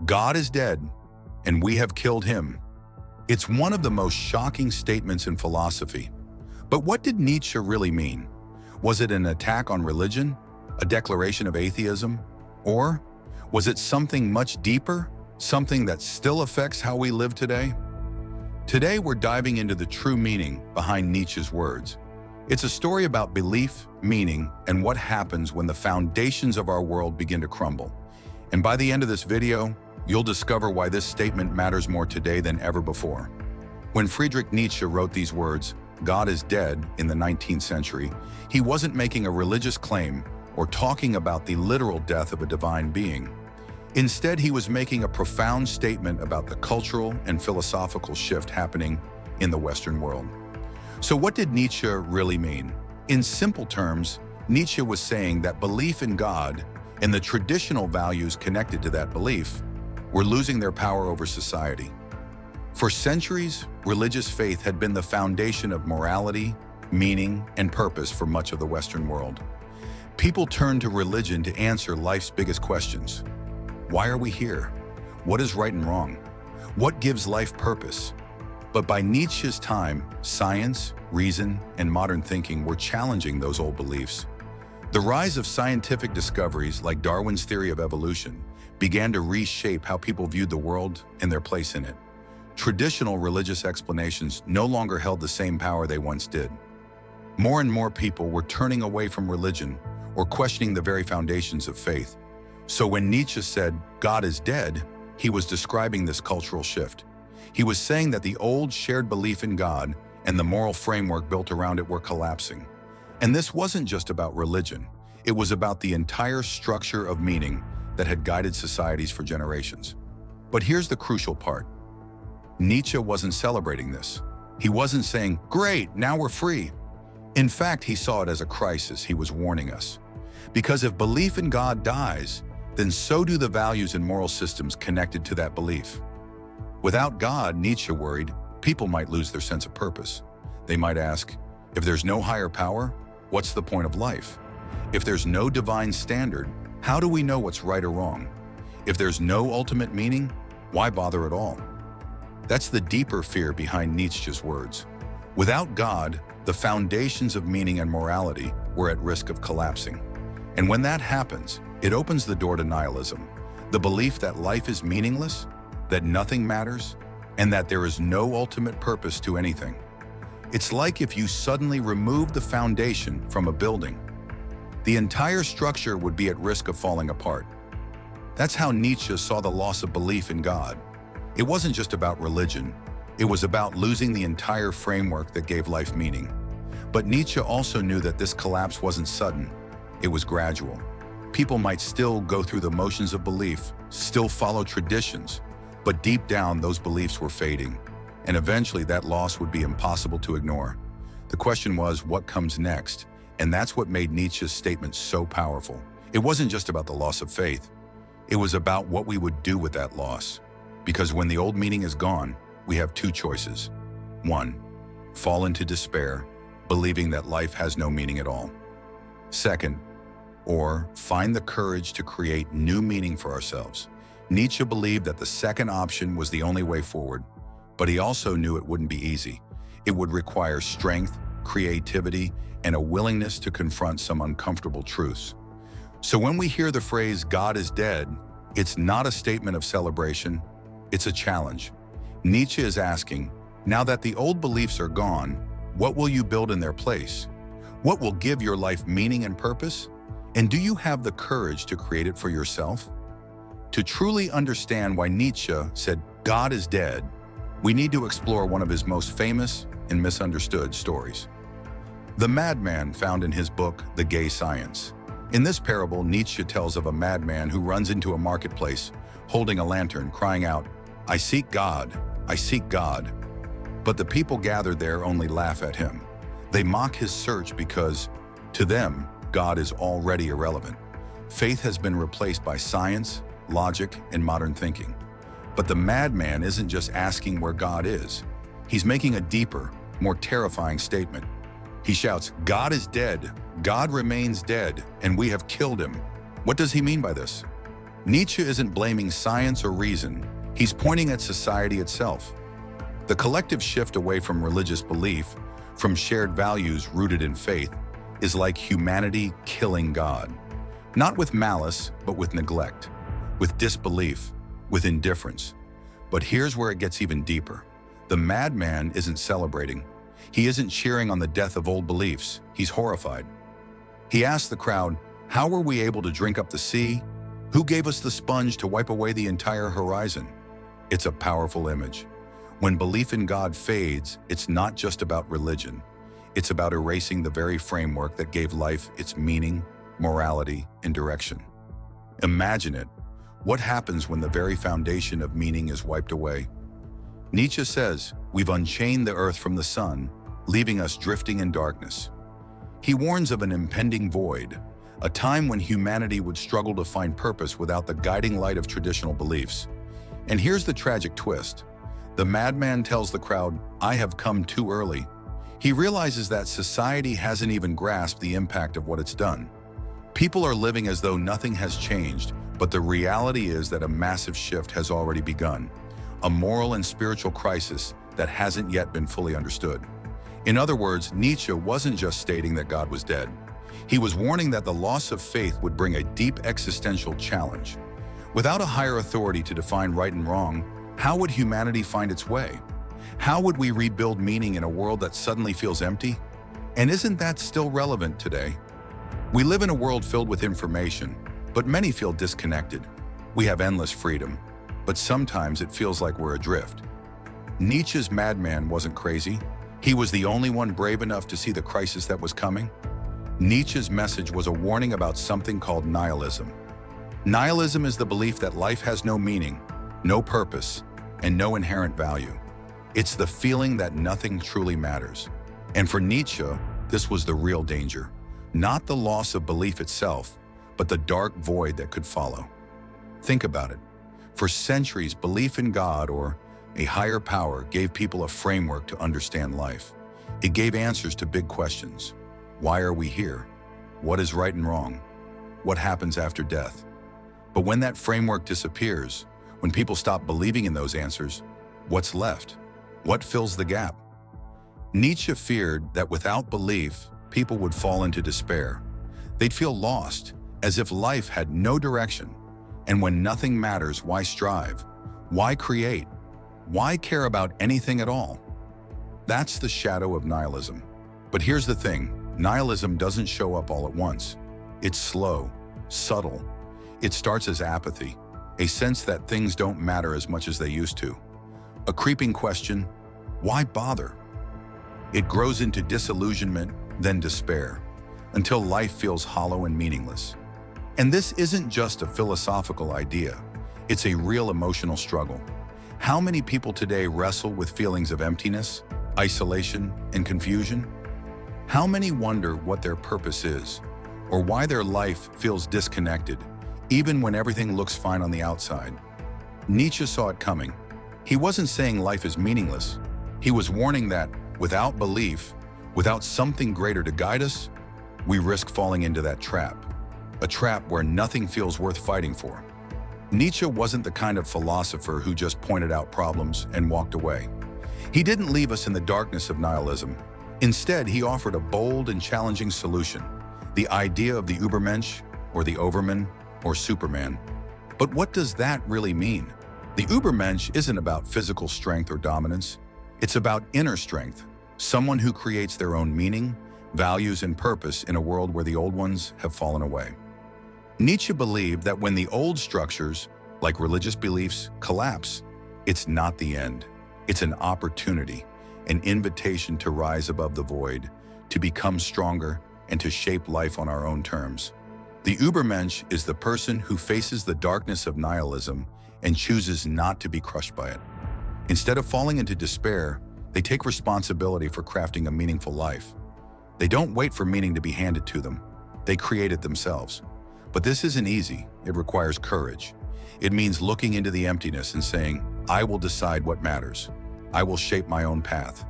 God is dead, and we have killed him. It's one of the most shocking statements in philosophy. But what did Nietzsche really mean? Was it an attack on religion, a declaration of atheism, or was it something much deeper, something that still affects how we live today? Today we're diving into the true meaning behind Nietzsche's words. It's a story about belief, meaning, and what happens when the foundations of our world begin to crumble. And by the end of this video, you'll discover why this statement matters more today than ever before. When Friedrich Nietzsche wrote these words, "God is dead," in the 19th century, he wasn't making a religious claim or talking about the literal death of a divine being. Instead, he was making a profound statement about the cultural and philosophical shift happening in the Western world. So what did Nietzsche really mean? In simple terms, Nietzsche was saying that belief in God and the traditional values connected to that belief were losing their power over society. For centuries, religious faith had been the foundation of morality, meaning, and purpose for much of the Western world. People turned to religion to answer life's biggest questions. Why are we here? What is right and wrong? What gives life purpose? But by Nietzsche's time, science, reason, and modern thinking were challenging those old beliefs. The rise of scientific discoveries like Darwin's theory of evolution began to reshape how people viewed the world and their place in it. Traditional religious explanations no longer held the same power they once did. More and more people were turning away from religion or questioning the very foundations of faith. So when Nietzsche said, "God is dead," he was describing this cultural shift. He was saying that the old shared belief in God and the moral framework built around it were collapsing. And this wasn't just about religion. It was about the entire structure of meaning that had guided societies for generations. But here's the crucial part. Nietzsche wasn't celebrating this. He wasn't saying, "Great, now we're free." In fact, he saw it as a crisis. He was warning us. Because if belief in God dies, then so do the values and moral systems connected to that belief. Without God, Nietzsche worried, people might lose their sense of purpose. They might ask, if there's no higher power, what's the point of life? If there's no divine standard, how do we know what's right or wrong? If there's no ultimate meaning, why bother at all? That's the deeper fear behind Nietzsche's words. Without God, the foundations of meaning and morality were at risk of collapsing. And when that happens, it opens the door to nihilism, the belief that life is meaningless, that nothing matters, and that there is no ultimate purpose to anything. It's like if you suddenly remove the foundation from a building. The entire structure would be at risk of falling apart. That's how Nietzsche saw the loss of belief in God. It wasn't just about religion. It was about losing the entire framework that gave life meaning. But Nietzsche also knew that this collapse wasn't sudden. It was gradual. People might still go through the motions of belief, still follow traditions, but deep down those beliefs were fading, and eventually that loss would be impossible to ignore. The question was, what comes next? And that's what made Nietzsche's statement so powerful. It wasn't just about the loss of faith. It was about what we would do with that loss. Because when the old meaning is gone, we have two choices. One, fall into despair, believing that life has no meaning at all. Second, or find the courage to create new meaning for ourselves. Nietzsche believed that the second option was the only way forward, but he also knew it wouldn't be easy. It would require strength, creativity, and a willingness to confront some uncomfortable truths. So when we hear the phrase, "God is dead," it's not a statement of celebration, it's a challenge. Nietzsche is asking, now that the old beliefs are gone, what will you build in their place? What will give your life meaning and purpose? And do you have the courage to create it for yourself? To truly understand why Nietzsche said, "God is dead," we need to explore one of his most famous and misunderstood stories. The madman found in his book, The Gay Science. In this parable, Nietzsche tells of a madman who runs into a marketplace, holding a lantern, crying out, "I seek God, I seek God." But the people gathered there only laugh at him. They mock his search because, to them, God is already irrelevant. Faith has been replaced by science, logic, and modern thinking. But the madman isn't just asking where God is. He's making a deeper, more terrifying statement. He shouts, "God is dead, God remains dead, and we have killed him." What does he mean by this? Nietzsche isn't blaming science or reason, he's pointing at society itself. The collective shift away from religious belief, from shared values rooted in faith, is like humanity killing God. Not with malice, but with neglect, with disbelief, with indifference. But here's where it gets even deeper. The madman isn't celebrating. He isn't cheering on the death of old beliefs. He's horrified. He asks the crowd, how were we able to drink up the sea? Who gave us the sponge to wipe away the entire horizon? It's a powerful image. When belief in God fades, it's not just about religion. It's about erasing the very framework that gave life its meaning, morality, and direction. Imagine it. What happens when the very foundation of meaning is wiped away? Nietzsche says, we've unchained the earth from the sun, leaving us drifting in darkness. He warns of an impending void, a time when humanity would struggle to find purpose without the guiding light of traditional beliefs. And here's the tragic twist. The madman tells the crowd, I have come too early. He realizes that society hasn't even grasped the impact of what it's done. People are living as though nothing has changed, but the reality is that a massive shift has already begun, a moral and spiritual crisis that hasn't yet been fully understood. In other words, Nietzsche wasn't just stating that God was dead. He was warning that the loss of faith would bring a deep existential challenge. Without a higher authority to define right and wrong, how would humanity find its way? How would we rebuild meaning in a world that suddenly feels empty? And isn't that still relevant today? We live in a world filled with information, but many feel disconnected. We have endless freedom, but sometimes it feels like we're adrift. Nietzsche's madman wasn't crazy. He was the only one brave enough to see the crisis that was coming. Nietzsche's message was a warning about something called nihilism. Nihilism is the belief that life has no meaning, no purpose, and no inherent value. It's the feeling that nothing truly matters. And for Nietzsche, this was the real danger. Not the loss of belief itself, but the dark void that could follow. Think about it. For centuries, belief in God or a higher power gave people a framework to understand life. It gave answers to big questions. Why are we here? What is right and wrong? What happens after death? But when that framework disappears, when people stop believing in those answers, what's left? What fills the gap? Nietzsche feared that without belief, people would fall into despair. They'd feel lost, as if life had no direction. And when nothing matters, why strive? Why create? Why care about anything at all? That's the shadow of nihilism. But here's the thing, nihilism doesn't show up all at once. It's slow, subtle. It starts as apathy, a sense that things don't matter as much as they used to. A creeping question, why bother? It grows into disillusionment, then despair, until life feels hollow and meaningless. And this isn't just a philosophical idea, it's a real emotional struggle. How many people today wrestle with feelings of emptiness, isolation, and confusion? How many wonder what their purpose is, or why their life feels disconnected, even when everything looks fine on the outside? Nietzsche saw it coming. He wasn't saying life is meaningless. He was warning that without belief, without something greater to guide us, we risk falling into that trap. A trap where nothing feels worth fighting for. Nietzsche wasn't the kind of philosopher who just pointed out problems and walked away. He didn't leave us in the darkness of nihilism. Instead, he offered a bold and challenging solution, the idea of the 𝐬𝐵𝐻, or the Overman, or Superman. But what does that really mean? The 𝐬𝐵𝐻 isn't about physical strength or dominance. It's about inner strength, someone who creates their own meaning, values, and purpose in a world where the old ones have fallen away. Nietzsche believed that when the old structures, like religious beliefs, collapse, it's not the end. It's an opportunity, an invitation to rise above the void, to become stronger, and to shape life on our own terms. The 𝐬𝐵𝐻 is the person who faces the darkness of nihilism and chooses not to be crushed by it. Instead of falling into despair, they take responsibility for crafting a meaningful life. They don't wait for meaning to be handed to them. They create it themselves. But this isn't easy. It requires courage. It means looking into the emptiness and saying, I will decide what matters. I will shape my own path.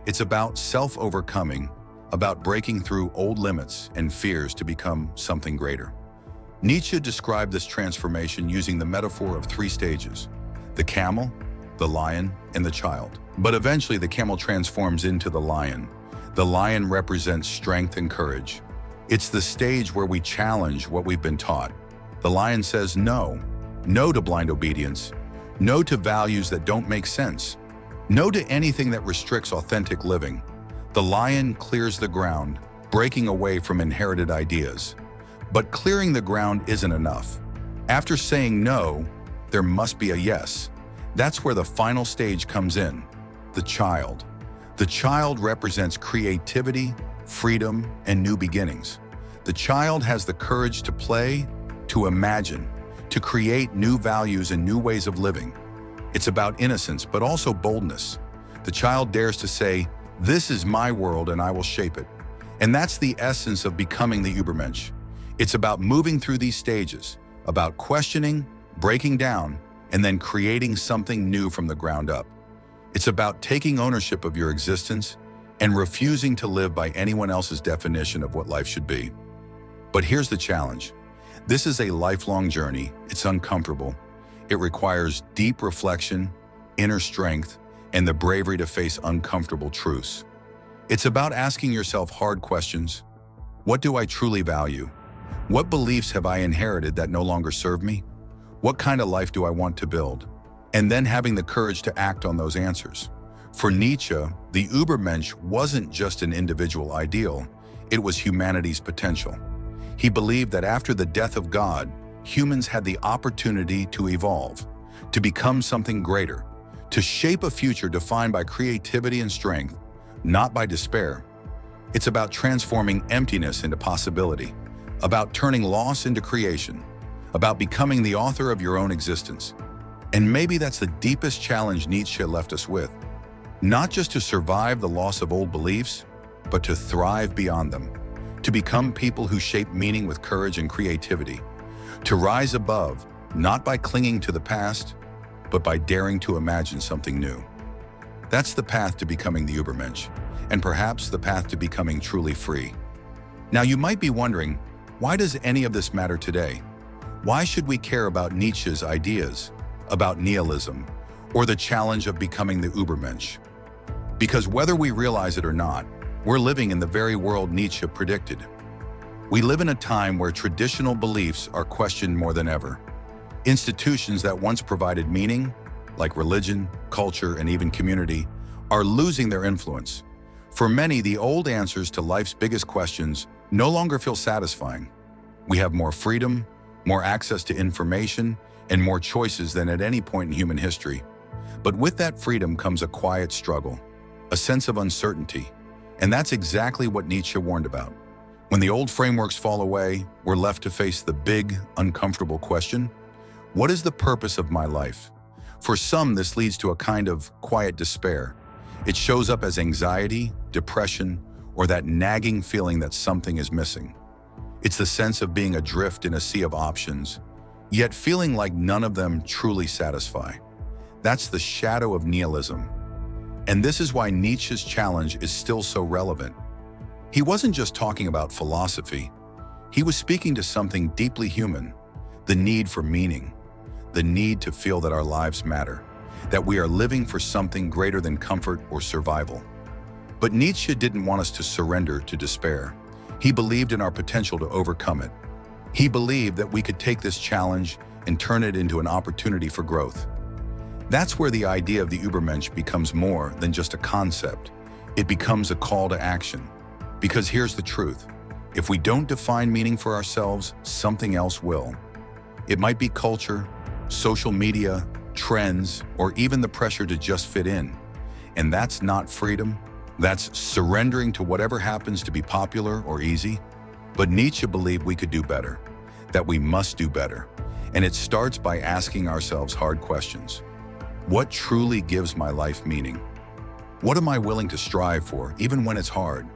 It's about self-overcoming, about breaking through old limits and fears to become something greater. Nietzsche described this transformation using the metaphor of three stages: the camel, the lion, and the child. But eventually the camel transforms into the lion. The lion represents strength and courage. It's the stage where we challenge what we've been taught. The lion says no. No to blind obedience. No to values that don't make sense. No to anything that restricts authentic living. The lion clears the ground, breaking away from inherited ideas. But clearing the ground isn't enough. After saying no, there must be a yes. That's where the final stage comes in: the child. The child represents creativity, freedom, and new beginnings. The child has the courage to play, to imagine, to create new values and new ways of living. It's about innocence, but also boldness. The child dares to say, "This is my world and I will shape it." And that's the essence of becoming the 𝐬𝐵𝐵𝐻. It's about moving through these stages, about questioning, breaking down, and then creating something new from the ground up. It's about taking ownership of your existence and refusing to live by anyone else's definition of what life should be. But here's the challenge. This is a lifelong journey. It's uncomfortable. It requires deep reflection, inner strength, and the bravery to face uncomfortable truths. It's about asking yourself hard questions. What do I truly value? What beliefs have I inherited that no longer serve me? What kind of life do I want to build? And then having the courage to act on those answers. For Nietzsche, the 𝐬𝐵𝐵𝐻 wasn't just an individual ideal, it was humanity's potential. He believed that after the death of God, humans had the opportunity to evolve, to become something greater, to shape a future defined by creativity and strength, not by despair. It's about transforming emptiness into possibility, about turning loss into creation, about becoming the author of your own existence. And maybe that's the deepest challenge Nietzsche left us with. Not just to survive the loss of old beliefs, but to thrive beyond them, to become people who shape meaning with courage and creativity, to rise above, not by clinging to the past, but by daring to imagine something new. That's the path to becoming the 𝐬𝐵𝐵𝐻, and perhaps the path to becoming truly free. Now you might be wondering, why does any of this matter today? Why should we care about Nietzsche's ideas, about nihilism, or the challenge of becoming the 𝐬𝐵𝐵𝐻? Because whether we realize it or not, we're living in the very world Nietzsche predicted. We live in a time where traditional beliefs are questioned more than ever. Institutions that once provided meaning, like religion, culture, and even community, are losing their influence. For many, the old answers to life's biggest questions no longer feel satisfying. We have more freedom, more access to information, and more choices than at any point in human history. But with that freedom comes a quiet struggle, a sense of uncertainty. And that's exactly what Nietzsche warned about. When the old frameworks fall away, we're left to face the big, uncomfortable question: what is the purpose of my life? For some, this leads to a kind of quiet despair. It shows up as anxiety, depression, or that nagging feeling that something is missing. It's the sense of being adrift in a sea of options, yet feeling like none of them truly satisfy. That's the shadow of nihilism. And this is why Nietzsche's challenge is still so relevant. He wasn't just talking about philosophy. He was speaking to something deeply human: the need for meaning, the need to feel that our lives matter, that we are living for something greater than comfort or survival. But Nietzsche didn't want us to surrender to despair. He believed in our potential to overcome it. He believed that we could take this challenge and turn it into an opportunity for growth. That's where the idea of the 𝐬𝐵𝐵𝐻 becomes more than just a concept. It becomes a call to action. Because here's the truth: if we don't define meaning for ourselves, something else will. It might be culture, social media, trends, or even the pressure to just fit in. And that's not freedom. That's surrendering to whatever happens to be popular or easy. But Nietzsche believed we could do better, that we must do better. And it starts by asking ourselves hard questions. What truly gives my life meaning? What am I willing to strive for, even when it's hard?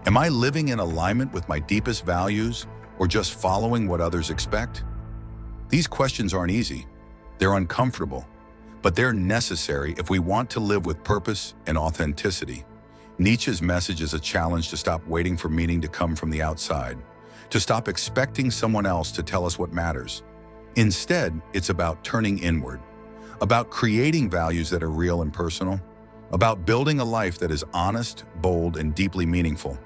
Am I living in alignment with my deepest values, or just following what others expect? These questions aren't easy. They're uncomfortable, but they're necessary if we want to live with purpose and authenticity. Nietzsche's message is a challenge to stop waiting for meaning to come from the outside, to stop expecting someone else to tell us what matters. Instead, it's about turning inward, about creating values that are real and personal, about building a life that is honest, bold, and deeply meaningful,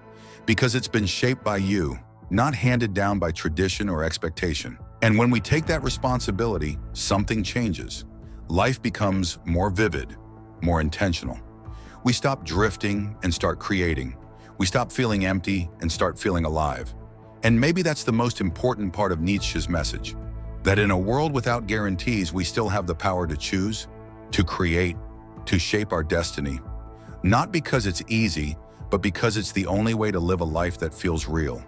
because it's been shaped by you, not handed down by tradition or expectation. And when we take that responsibility, something changes. Life becomes more vivid, more intentional. We stop drifting and start creating. We stop feeling empty and start feeling alive. And maybe that's the most important part of Nietzsche's message, that in a world without guarantees, we still have the power to choose, to create, to shape our destiny. Not because it's easy, but because it's the only way to live a life that feels real.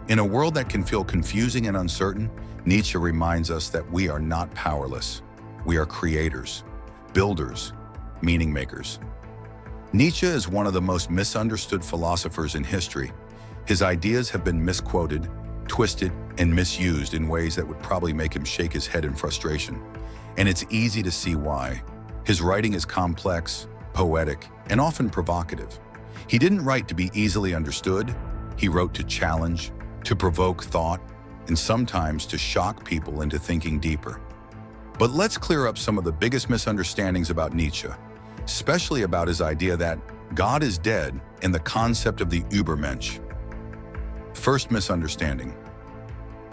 In a world that can feel confusing and uncertain, Nietzsche reminds us that we are not powerless. We are creators, builders, meaning makers. Nietzsche is one of the most misunderstood philosophers in history. His ideas have been misquoted, twisted, and misused in ways that would probably make him shake his head in frustration. And it's easy to see why. His writing is complex, poetic, and often provocative. He didn't write to be easily understood. He wrote to challenge, to provoke thought, and sometimes to shock people into thinking deeper. But let's clear up some of the biggest misunderstandings about Nietzsche, especially about his idea that God is dead and the concept of the 𝐬𝐵𝐻𝐻. First misunderstanding.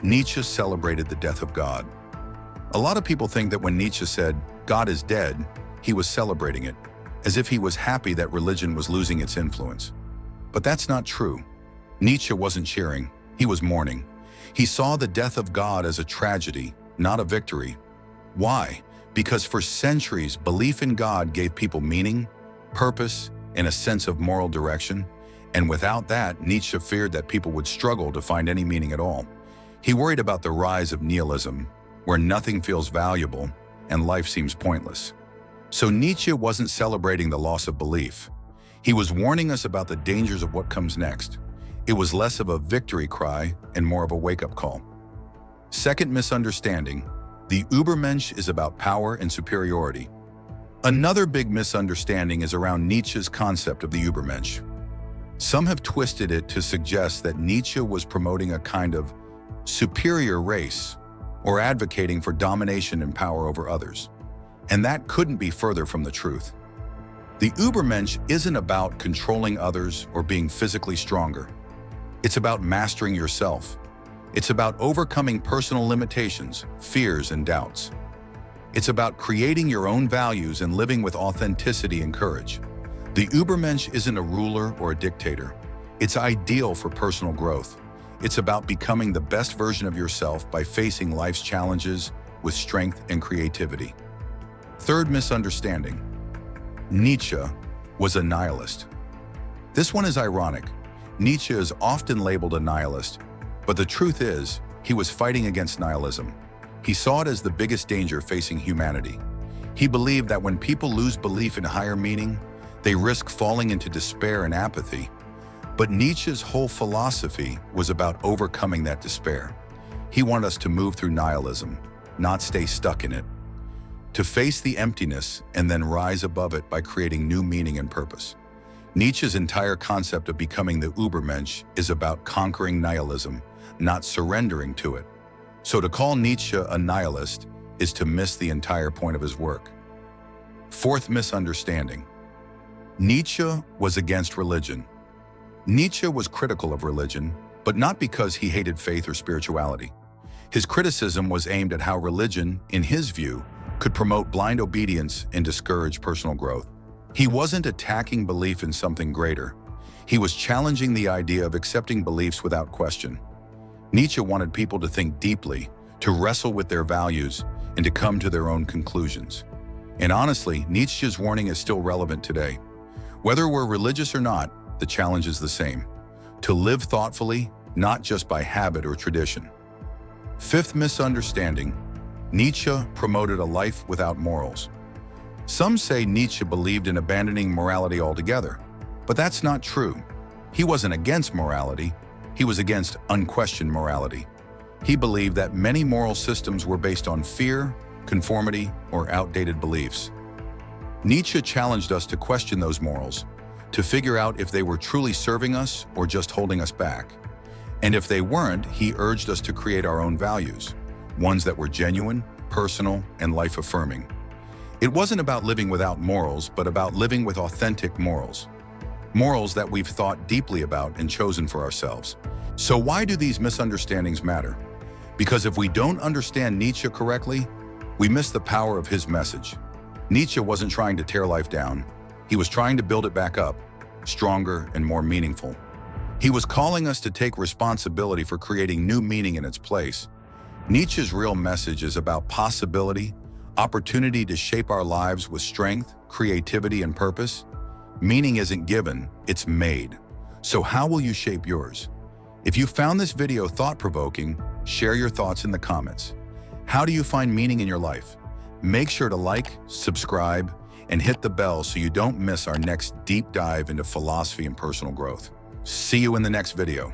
Nietzsche celebrated the death of God. A lot of people think that when Nietzsche said, God is dead, he was celebrating it, as if he was happy that religion was losing its influence. But that's not true. Nietzsche wasn't cheering, he was mourning. He saw the death of God as a tragedy, not a victory. Why? Because for centuries, belief in God gave people meaning, purpose, and a sense of moral direction. And without that, Nietzsche feared that people would struggle to find any meaning at all. He worried about the rise of nihilism, where nothing feels valuable and life seems pointless. So Nietzsche wasn't celebrating the loss of belief. He was warning us about the dangers of what comes next. It was less of a victory cry and more of a wake-up call. Second misunderstanding. The 𝐬𝐵𝐻𝐻 is about power and superiority. Another big misunderstanding is around Nietzsche's concept of the 𝐬𝐵𝐻𝐻. Some have twisted it to suggest that Nietzsche was promoting a kind of superior race or advocating for domination and power over others. And that couldn't be further from the truth. The 𝐬𝐵𝐻𝐻 isn't about controlling others or being physically stronger. It's about mastering yourself. It's about overcoming personal limitations, fears, and doubts. It's about creating your own values and living with authenticity and courage. The 𝐬𝐵𝐻𝐻 isn't a ruler or a dictator. It's ideal for personal growth. It's about becoming the best version of yourself by facing life's challenges with strength and creativity. Third misunderstanding. Nietzsche was a nihilist. This one is ironic. Nietzsche is often labeled a nihilist, but the truth is, he was fighting against nihilism. He saw it as the biggest danger facing humanity. He believed that when people lose belief in higher meaning, they risk falling into despair and apathy. But Nietzsche's whole philosophy was about overcoming that despair. He wanted us to move through nihilism, not stay stuck in it. To face the emptiness and then rise above it by creating new meaning and purpose. Nietzsche's entire concept of becoming the 𝐬𝐵𝐻𝐻 is about conquering nihilism, not surrendering to it. So to call Nietzsche a nihilist is to miss the entire point of his work. Fourth misunderstanding. Nietzsche was against religion. Nietzsche was critical of religion, but not because he hated faith or spirituality. His criticism was aimed at how religion, in his view, could promote blind obedience and discourage personal growth. He wasn't attacking belief in something greater. He was challenging the idea of accepting beliefs without question. Nietzsche wanted people to think deeply, to wrestle with their values, and to come to their own conclusions. And honestly, Nietzsche's warning is still relevant today. Whether we're religious or not, the challenge is the same: to live thoughtfully, not just by habit or tradition. Fifth misunderstanding. Nietzsche promoted a life without morals. Some say Nietzsche believed in abandoning morality altogether, but that's not true. He wasn't against morality, he was against unquestioned morality. He believed that many moral systems were based on fear, conformity, or outdated beliefs. Nietzsche challenged us to question those morals, to figure out if they were truly serving us or just holding us back. And if they weren't, he urged us to create our own values, ones that were genuine, personal, and life-affirming. It wasn't about living without morals, but about living with authentic morals. Morals that we've thought deeply about and chosen for ourselves. So why do these misunderstandings matter? Because if we don't understand Nietzsche correctly, we miss the power of his message. Nietzsche wasn't trying to tear life down. He was trying to build it back up, stronger and more meaningful. He was calling us to take responsibility for creating new meaning in its place. Nietzsche's real message is about possibility, opportunity to shape our lives with strength, creativity, and purpose. Meaning isn't given, it's made. So how will you shape yours? If you found this video thought-provoking, share your thoughts in the comments. How do you find meaning in your life? Make sure to like, subscribe, and hit the bell so you don't miss our next deep dive into philosophy and personal growth. See you in the next video.